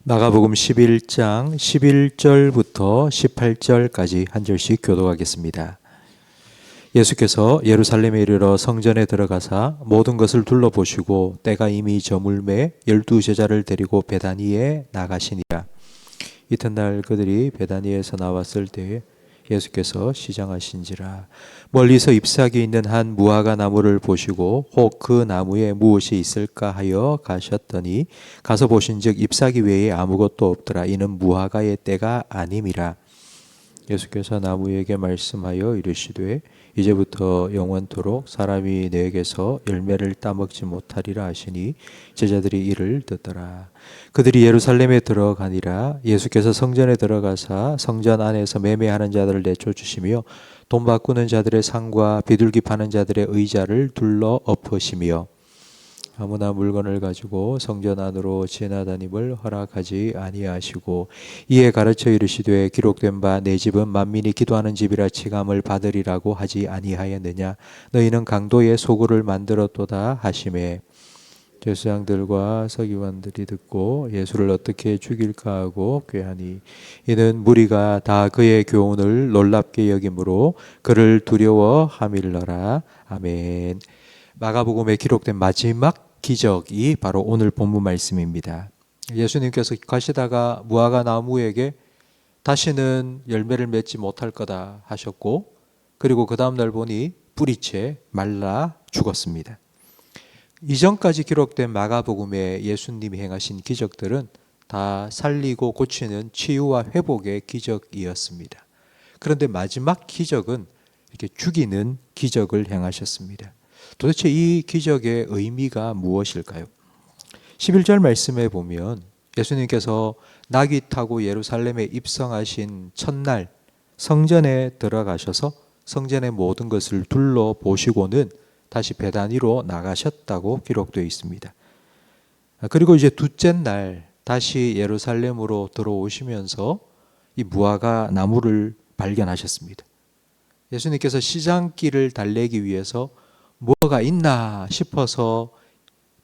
마가복음 11장 11절부터 18절까지 한 절씩 교독하겠습니다. 예수께서 예루살렘에 이르러 성전에 들어가사 모든 것을 둘러보시고 때가 이미 저물매 12제자를 데리고 베다니에 나가시니라. 이튿날 그들이 베다니에서 나왔을 때에 예수께서 시장하신지라. 멀리서 잎사귀 있는 한 무화과 나무를 보시고 혹 그 나무에 무엇이 있을까 하여 가셨더니 가서 보신즉 잎사귀 외에 아무것도 없더라. 이는 무화과의 때가 아님이라. 예수께서 나무에게 말씀하여 이르시되 이제부터 영원토록 사람이 내게서 열매를 따먹지 못하리라 하시니 제자들이 이를 듣더라. 그들이 예루살렘에 들어가니라. 예수께서 성전에 들어가사 성전 안에서 매매하는 자들을 내쫓으시며 돈 바꾸는 자들의 상과 비둘기 파는 자들의 의자를 둘러 엎으시며 아무나 물건을 가지고 성전 안으로 지나다님을 허락하지 아니하시고 이에 가르쳐 이르시되 기록된 바 내 집은 만민이 기도하는 집이라 칭함을 받으리라고 하지 아니하였느냐. 너희는 강도의 소굴을 만들었도다 하시매 제사장들과 서기관들이 듣고 예수를 어떻게 죽일까 하고 꾀하니 이는 무리가 다 그의 교훈을 놀랍게 여김으로 그를 두려워함일러라. 아멘. 마가복음에 기록된 마지막 기적이 바로 오늘 본문 말씀입니다. 예수님께서 가시다가 무화과 나무에게 다시는 열매를 맺지 못할 거다 하셨고, 그리고 그 다음날 보니 뿌리채 말라 죽었습니다. 이전까지 기록된 마가복음에 예수님이 행하신 기적들은 다 살리고 고치는 치유와 회복의 기적이었습니다. 그런데 마지막 기적은 이렇게 죽이는 기적을 행하셨습니다. 도대체 이 기적의 의미가 무엇일까요? 11절 말씀에 보면 예수님께서 낙이 타고 예루살렘에 입성하신 첫날 성전에 들어가셔서 성전의 모든 것을 둘러보시고는 다시 베다니로 나가셨다고 기록되어 있습니다. 그리고 이제 둘째 날 다시 예루살렘으로 들어오시면서 이 무화과 나무를 발견하셨습니다. 예수님께서 시장길을 달래기 위해서 뭐가 있나 싶어서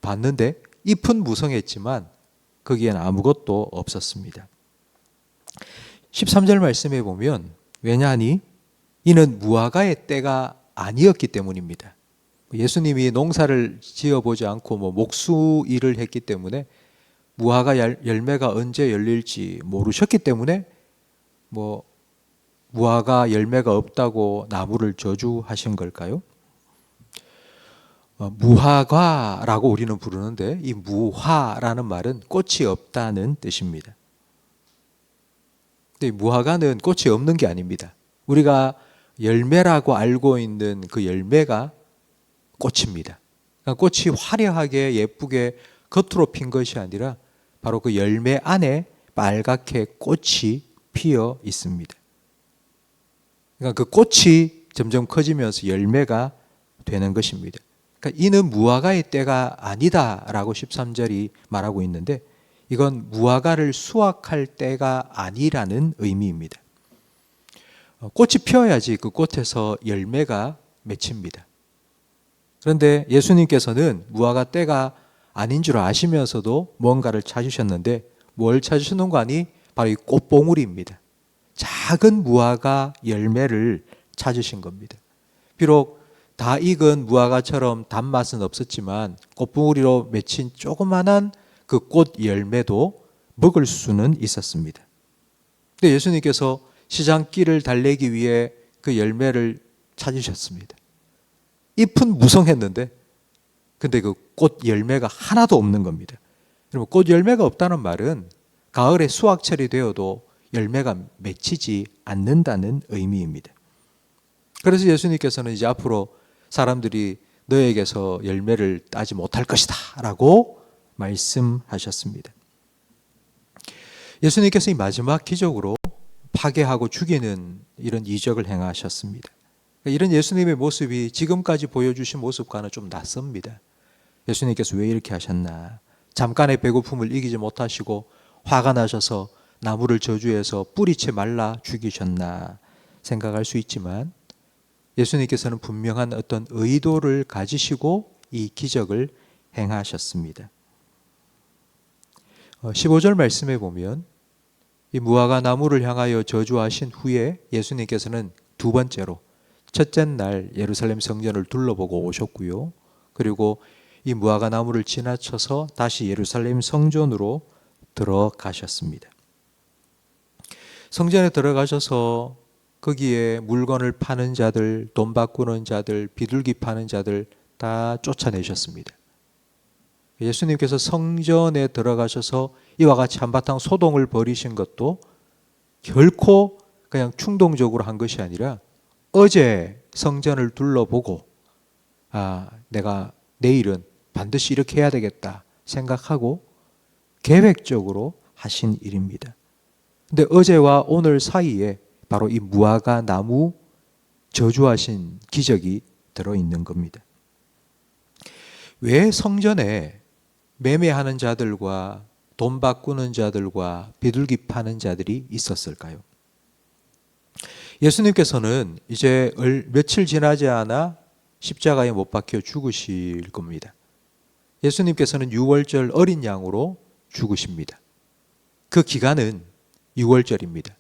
봤는데 잎은 무성했지만 거기엔 아무것도 없었습니다. 13절 말씀에 보면 왜냐하니 이는 무화과의 때가 아니었기 때문입니다. 예수님이 농사를 지어보지 않고 목수 일을 했기 때문에 무화과 열매가 언제 열릴지 모르셨기 때문에 무화과 열매가 없다고 나무를 저주하신 걸까요? 무화과라고 우리는 부르는데 이 무화라는 말은 꽃이 없다는 뜻입니다. 근데 무화과는 꽃이 없는 게 아닙니다. 우리가 열매라고 알고 있는 그 열매가 꽃입니다. 그러니까 꽃이 화려하게 예쁘게 겉으로 핀 것이 아니라 바로 그 열매 안에 빨갛게 꽃이 피어 있습니다. 그러니까 그 꽃이 점점 커지면서 열매가 되는 것입니다. 그러니까 이는 무화과의 때가 아니다라고 13절이 말하고 있는데 이건 무화과를 수확할 때가 아니라는 의미입니다. 꽃이 피어야지 그 꽃에서 열매가 맺힙니다. 그런데 예수님께서는 무화과 때가 아닌 줄 아시면서도 뭔가를 찾으셨는데 뭘 찾으시는 거 아니? 바로 이 꽃봉우리입니다. 작은 무화과 열매를 찾으신 겁니다. 비록 다 익은 무화과처럼 단맛은 없었지만 꽃봉우리로 맺힌 조그만한 그 꽃 열매도 먹을 수는 있었습니다. 근데 예수님께서 시장길을 달래기 위해 그 열매를 찾으셨습니다. 잎은 무성했는데 근데 그 꽃 열매가 하나도 없는 겁니다. 그러면 꽃 열매가 없다는 말은 가을에 수확철이 되어도 열매가 맺히지 않는다는 의미입니다. 그래서 예수님께서는 이제 앞으로 사람들이 너에게서 열매를 따지 못할 것이다 라고 말씀하셨습니다. 예수님께서 이 마지막 기적으로 파괴하고 죽이는 이런 이적을 행하셨습니다. 이런 예수님의 모습이 지금까지 보여주신 모습과는 좀 낯섭니다. 예수님께서 왜 이렇게 하셨나? 잠깐의 배고픔을 이기지 못하시고 화가 나셔서 나무를 저주해서 뿌리채 말라 죽이셨나 생각할 수 있지만 예수님께서는 분명한 어떤 의도를 가지시고 이 기적을 행하셨습니다. 15절 말씀에 보면 이 무화과 나무를 향하여 저주하신 후에 예수님께서는 두 번째로 첫째 날 예루살렘 성전을 둘러보고 오셨고요. 그리고 이 무화과 나무를 지나쳐서 다시 예루살렘 성전으로 들어가셨습니다. 성전에 들어가셔서 거기에 물건을 파는 자들, 돈 바꾸는 자들, 비둘기 파는 자들 다 쫓아내셨습니다. 예수님께서 성전에 들어가셔서 이와 같이 한바탕 소동을 벌이신 것도 결코 그냥 충동적으로 한 것이 아니라 어제 성전을 둘러보고 내가 내일은 반드시 이렇게 해야 되겠다 생각하고 계획적으로 하신 일입니다. 근데 어제와 오늘 사이에 바로 이 무화과 나무 저주하신 기적이 들어있는 겁니다. 왜 성전에 매매하는 자들과 돈 바꾸는 자들과 비둘기 파는 자들이 있었을까요? 예수님께서는 이제 며칠 지나지 않아 십자가에 못 박혀 죽으실 겁니다. 예수님께서는 유월절 어린 양으로 죽으십니다. 그 기간은 유월절입니다.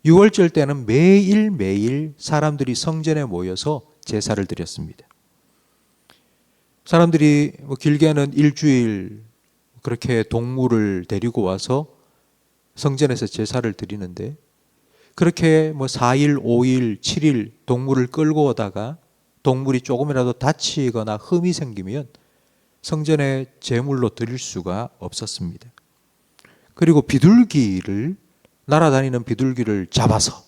유월절 때는 매일매일 사람들이 성전에 모여서 제사를 드렸습니다. 사람들이 길게는 일주일 그렇게 동물을 데리고 와서 성전에서 제사를 드리는데 그렇게 4일, 5일, 7일 동물을 끌고 오다가 동물이 조금이라도 다치거나 흠이 생기면 성전에 제물로 드릴 수가 없었습니다. 그리고 날아다니는 비둘기를 잡아서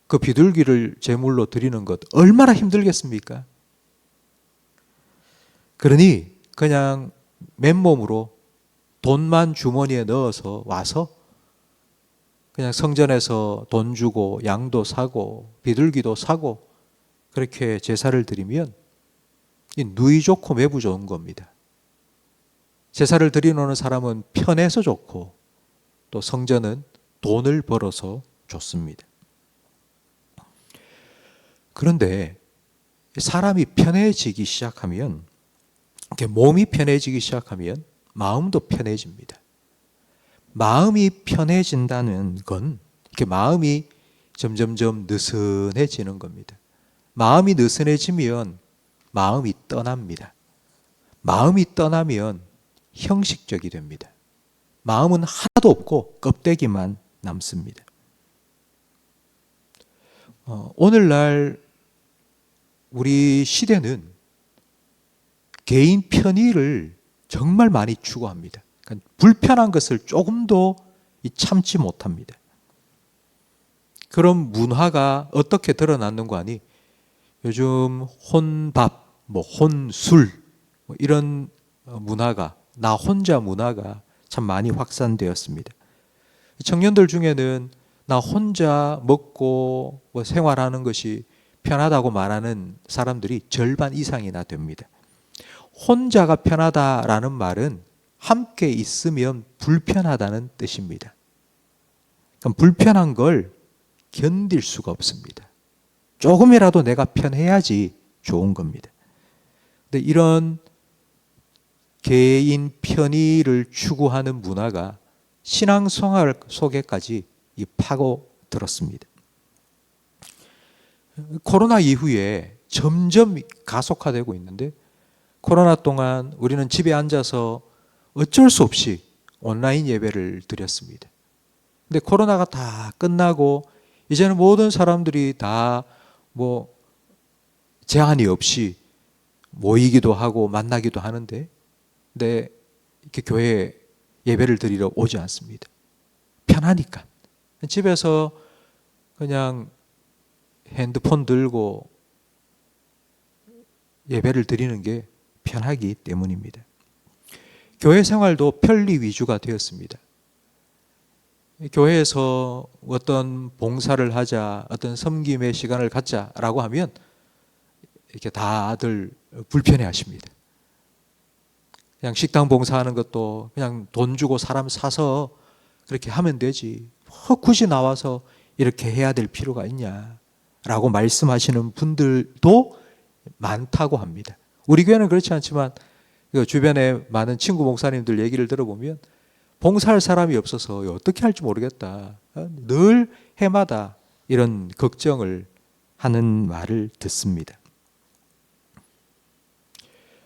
그 비둘기를 제물로 드리는 것 얼마나 힘들겠습니까? 그러니 그냥 맨몸으로 돈만 주머니에 넣어서 와서 그냥 성전에서 돈 주고 양도 사고 비둘기도 사고 그렇게 제사를 드리면 이 누이 좋고 매부 좋은 겁니다. 제사를 드리는 사람은 편해서 좋고 또 성전은 돈을 벌어서 좋습니다. 그런데 사람이 편해지기 시작하면 이렇게 몸이 편해지기 시작하면 마음도 편해집니다. 마음이 편해진다는 건 이렇게 마음이 점점점 느슨해지는 겁니다. 마음이 느슨해지면 마음이 떠납니다. 마음이 떠나면 형식적이 됩니다. 마음은 하나도 없고 껍데기만 남습니다. 오늘날 우리 시대는 개인 편의를 정말 많이 추구합니다. 그러니까 불편한 것을 조금도 참지 못합니다. 그런 문화가 어떻게 드러났는가 하니 요즘 혼밥, 혼술 이런 문화가 나 혼자 문화가 참 많이 확산되었습니다. 청년들 중에는 나 혼자 먹고 생활하는 것이 편하다고 말하는 사람들이 절반 이상이나 됩니다. 혼자가 편하다라는 말은 함께 있으면 불편하다는 뜻입니다. 그럼 불편한 걸 견딜 수가 없습니다. 조금이라도 내가 편해야지 좋은 겁니다. 근데 이런 개인 편의를 추구하는 문화가 신앙생활 속에까지 파고들었습니다. 코로나 이후에 점점 가속화되고 있는데 코로나 동안 우리는 집에 앉아서 어쩔 수 없이 온라인 예배를 드렸습니다. 근데 코로나가 다 끝나고 이제는 모든 사람들이 다 제한이 없이 모이기도 하고 만나기도 하는데 근데 이렇게 교회에 예배를 드리러 오지 않습니다. 편하니까. 집에서 그냥 핸드폰 들고 예배를 드리는 게 편하기 때문입니다. 교회 생활도 편리 위주가 되었습니다. 교회에서 어떤 봉사를 하자, 어떤 섬김의 시간을 갖자라고 하면 이렇게 다들 불편해 하십니다. 그냥 식당 봉사하는 것도 그냥 돈 주고 사람 사서 그렇게 하면 되지. 굳이 나와서 이렇게 해야 될 필요가 있냐라고 말씀하시는 분들도 많다고 합니다. 우리 교회는 그렇지 않지만 주변에 많은 친구 목사님들 얘기를 들어보면 봉사할 사람이 없어서 어떻게 할지 모르겠다. 늘 해마다 이런 걱정을 하는 말을 듣습니다.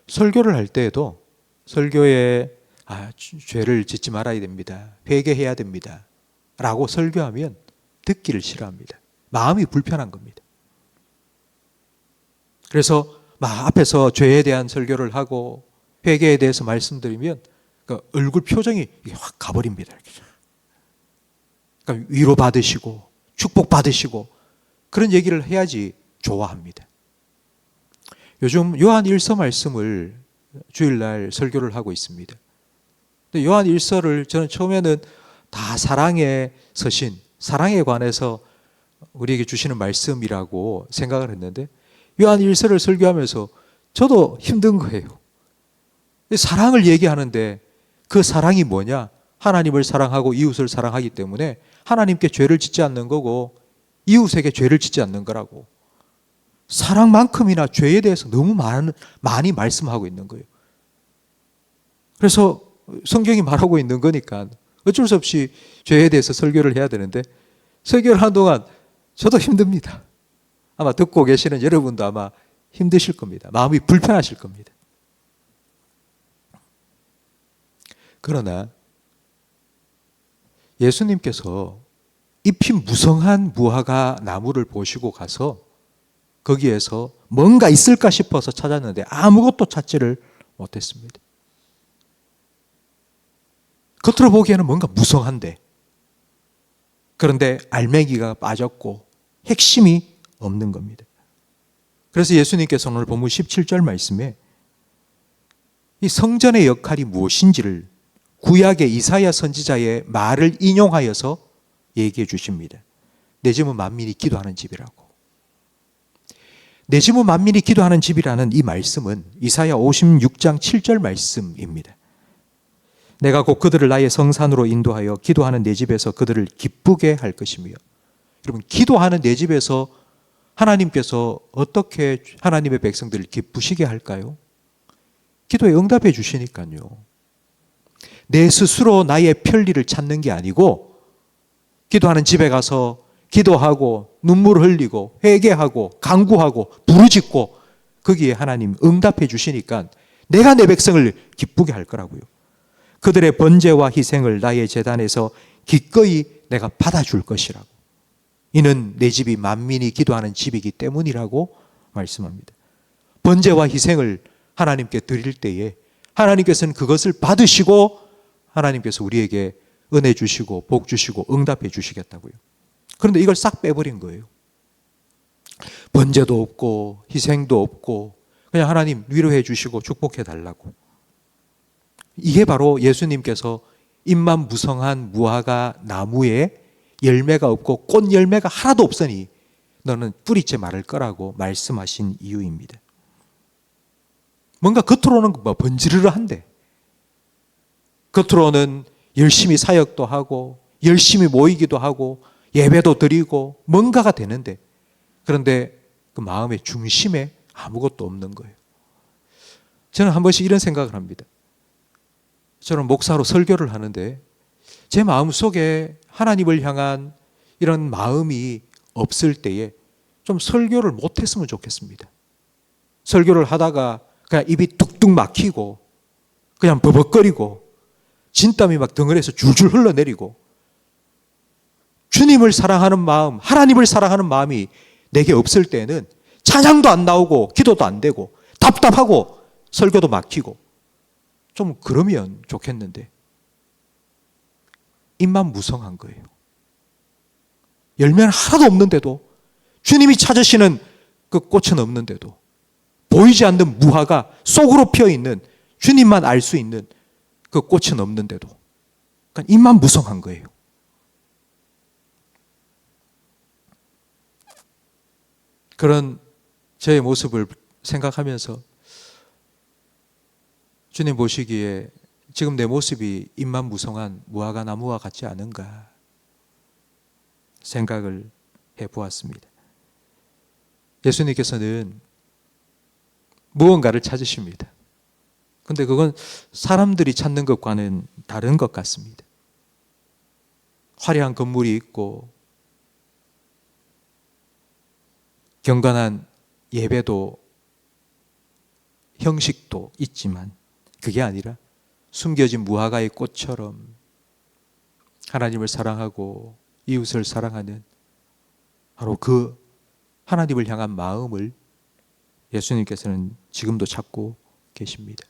설교를 할 때에도 설교에 죄를 짓지 말아야 됩니다. 회개해야 됩니다. 라고 설교하면 듣기를 싫어합니다. 마음이 불편한 겁니다. 그래서 앞에서 죄에 대한 설교를 하고 회개에 대해서 말씀드리면 얼굴 표정이 확 가버립니다. 그러니까 위로받으시고 축복받으시고 그런 얘기를 해야지 좋아합니다. 요즘 요한 1서 말씀을 주일날 설교를 하고 있습니다. 근데 요한 1서를 저는 처음에는 다 사랑의 서신, 사랑에 관해서 우리에게 주시는 말씀이라고 생각을 했는데 요한 1서를 설교하면서 저도 힘든 거예요. 사랑을 얘기하는데 그 사랑이 뭐냐? 하나님을 사랑하고 이웃을 사랑하기 때문에 하나님께 죄를 짓지 않는 거고 이웃에게 죄를 짓지 않는 거라고. 사랑만큼이나 죄에 대해서 너무 많이 말씀하고 있는 거예요. 그래서 성경이 말하고 있는 거니까 어쩔 수 없이 죄에 대해서 설교를 해야 되는데 설교를 하는 동안 저도 힘듭니다. 아마 듣고 계시는 여러분도 아마 힘드실 겁니다. 마음이 불편하실 겁니다. 그러나 예수님께서 잎이 무성한 무화과 나무를 보시고 가서 거기에서 뭔가 있을까 싶어서 찾았는데 아무것도 찾지를 못했습니다. 겉으로 보기에는 뭔가 무성한데 그런데 알맹이가 빠졌고 핵심이 없는 겁니다. 그래서 예수님께서 오늘 본문 17절 말씀에 이 성전의 역할이 무엇인지를 구약의 이사야 선지자의 말을 인용하여서 얘기해 주십니다. 내 집은 만민이 기도하는 집이라고. 내 집은 만민이 기도하는 집이라는 이 말씀은 이사야 56장 7절 말씀입니다. 내가 곧 그들을 나의 성산으로 인도하여 기도하는 내 집에서 그들을 기쁘게 할 것이며. 여러분, 기도하는 내 집에서 하나님께서 어떻게 하나님의 백성들을 기쁘시게 할까요? 기도에 응답해 주시니까요. 내 스스로 나의 편리를 찾는 게 아니고 기도하는 집에 가서 기도하고 눈물을 흘리고 회개하고 간구하고 부르짖고 거기에 하나님 응답해 주시니까 내가 내 백성을 기쁘게 할 거라고요. 그들의 번제와 희생을 나의 제단에서 기꺼이 내가 받아줄 것이라고. 이는 내 집이 만민이 기도하는 집이기 때문이라고 말씀합니다. 번제와 희생을 하나님께 드릴 때에 하나님께서는 그것을 받으시고 하나님께서 우리에게 은혜 주시고 복 주시고 응답해 주시겠다고요. 그런데 이걸 싹 빼버린 거예요. 번제도 없고 희생도 없고 그냥 하나님 위로해 주시고 축복해 달라고. 이게 바로 예수님께서 잎만 무성한 무화과 나무에 열매가 없고 꽃 열매가 하나도 없으니 너는 뿌리째 마를 거라고 말씀하신 이유입니다. 뭔가 겉으로는 번지르르한데 겉으로는 열심히 사역도 하고 열심히 모이기도 하고 예배도 드리고 뭔가가 되는데 그런데 그 마음의 중심에 아무것도 없는 거예요. 저는 한 번씩 이런 생각을 합니다. 저는 목사로 설교를 하는데 제 마음속에 하나님을 향한 이런 마음이 없을 때에 좀 설교를 못했으면 좋겠습니다. 설교를 하다가 그냥 입이 뚝뚝 막히고 그냥 버벅거리고 진땀이 막 덩어리에서 줄줄 흘러내리고 주님을 사랑하는 마음, 하나님을 사랑하는 마음이 내게 없을 때는 찬양도 안 나오고 기도도 안 되고 답답하고 설교도 막히고 좀 그러면 좋겠는데 입만 무성한 거예요. 열매는 하나도 없는데도 주님이 찾으시는 그 꽃은 없는데도 보이지 않는 무화과 속으로 피어있는 주님만 알 수 있는 그 꽃은 없는데도 그러니까 입만 무성한 거예요. 그런 저의 모습을 생각하면서 주님 보시기에 지금 내 모습이 입만 무성한 무화과 나무와 같지 않은가 생각을 해보았습니다. 예수님께서는 무언가를 찾으십니다. 근데 그건 사람들이 찾는 것과는 다른 것 같습니다. 화려한 건물이 있고 경건한 예배도 형식도 있지만 그게 아니라 숨겨진 무화과의 꽃처럼 하나님을 사랑하고 이웃을 사랑하는 바로 그 하나님을 향한 마음을 예수님께서는 지금도 찾고 계십니다.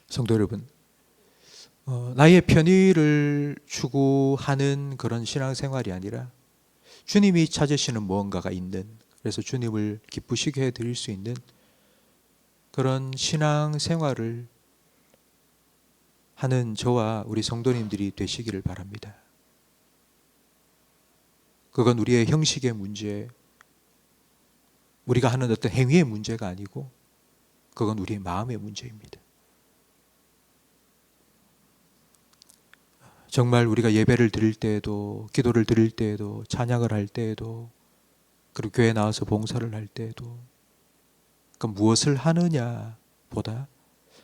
성도 여러분, 나의 편의를 추구하는 그런 신앙생활이 아니라 주님이 찾으시는 무언가가 있는, 그래서 주님을 기쁘시게 해드릴 수 있는 그런 신앙생활을 하는 저와 우리 성도님들이 되시기를 바랍니다. 그건 우리의 형식의 문제, 우리가 하는 어떤 행위의 문제가 아니고 그건 우리의 마음의 문제입니다. 정말 우리가 예배를 드릴 때에도, 기도를 드릴 때에도, 찬양을 할 때에도, 그리고 교회에 나와서 봉사를 할 때에도 그 무엇을 하느냐 보다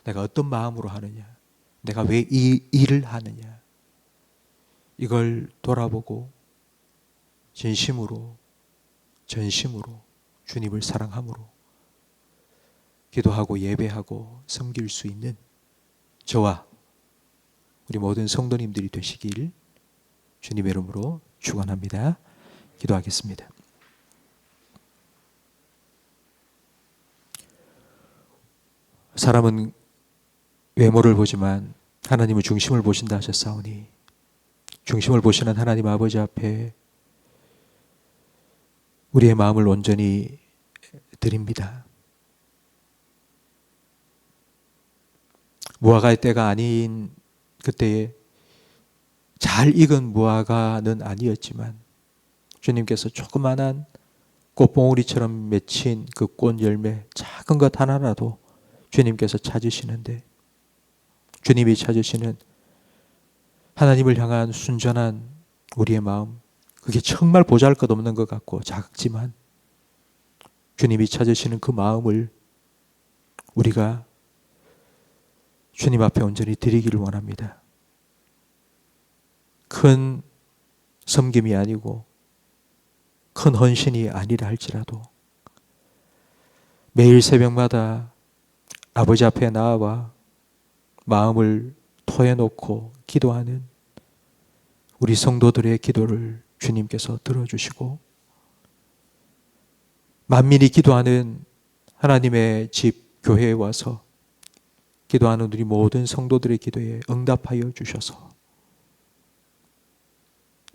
내가 어떤 마음으로 하느냐, 내가 왜 이 일을 하느냐, 이걸 돌아보고 진심으로 전심으로 주님을 사랑함으로 기도하고 예배하고 섬길 수 있는 저와 우리 모든 성도님들이 되시길 주님의 이름으로 축원합니다. 기도하겠습니다. 사람은 외모를 보지만 하나님은 중심을 보신다 하셨사오니 중심을 보시는 하나님 아버지 앞에 우리의 마음을 온전히 드립니다. 무화과의 때가 아닌 그때에 잘 익은 무화과는 아니었지만 주님께서 조그만한 꽃봉오리처럼 맺힌 그 꽃 열매 작은 것 하나라도 주님께서 찾으시는데, 주님이 찾으시는 하나님을 향한 순전한 우리의 마음, 그게 정말 보잘것없는 것 같고 작지만 주님이 찾으시는 그 마음을 우리가 주님 앞에 온전히 드리기를 원합니다. 큰 섬김이 아니고 큰 헌신이 아니라 할지라도 매일 새벽마다 아버지 앞에 나와 마음을 토해놓고 기도하는 우리 성도들의 기도를 주님께서 들어주시고, 만민이 기도하는 하나님의 집 교회에 와서 기도하는 우리 모든 성도들의 기도에 응답하여 주셔서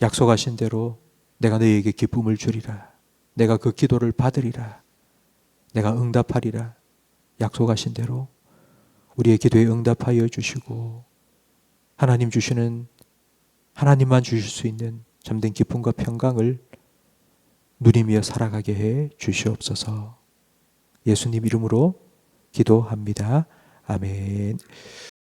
약속하신 대로 내가 너희에게 기쁨을 주리라, 내가 그 기도를 받으리라, 내가 응답하리라 약속하신 대로 우리의 기도에 응답하여 주시고 하나님 주시는, 하나님만 주실 수 있는 참된 기쁨과 평강을 누리며 살아가게 해 주시옵소서. 예수님 이름으로 기도합니다. 아멘.